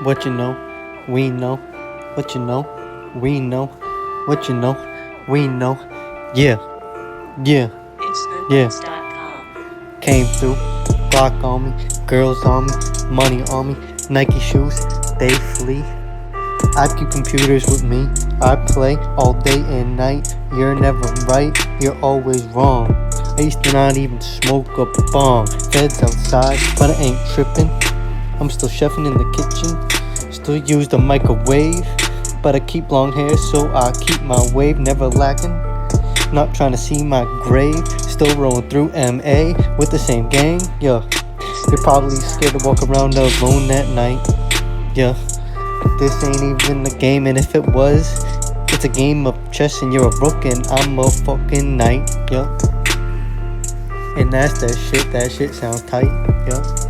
What you know, we know. What you know, we know. What you know, we know. Yeah, yeah, yeah. InstantNotes.com. Came through, Glock on me, girls on me, money on me, Nike shoes, they flee. I keep computers with me, I play all day and night. You're never right, you're always wrong. I used to not even smoke a bong. Feds outside, but I ain't tripping. I'm still chefing in the kitchen, still use the microwave. But I keep long hair, so I keep my wave never lacking. Not trying to see my grave, still rolling through MA with the same gang. Yeah, you're probably scared to walk around alone at night. Yeah, this ain't even a game, and if it was, it's a game of chess and you're a rook and I'm a fucking knight. Yeah, and that's that shit sounds tight. Yeah.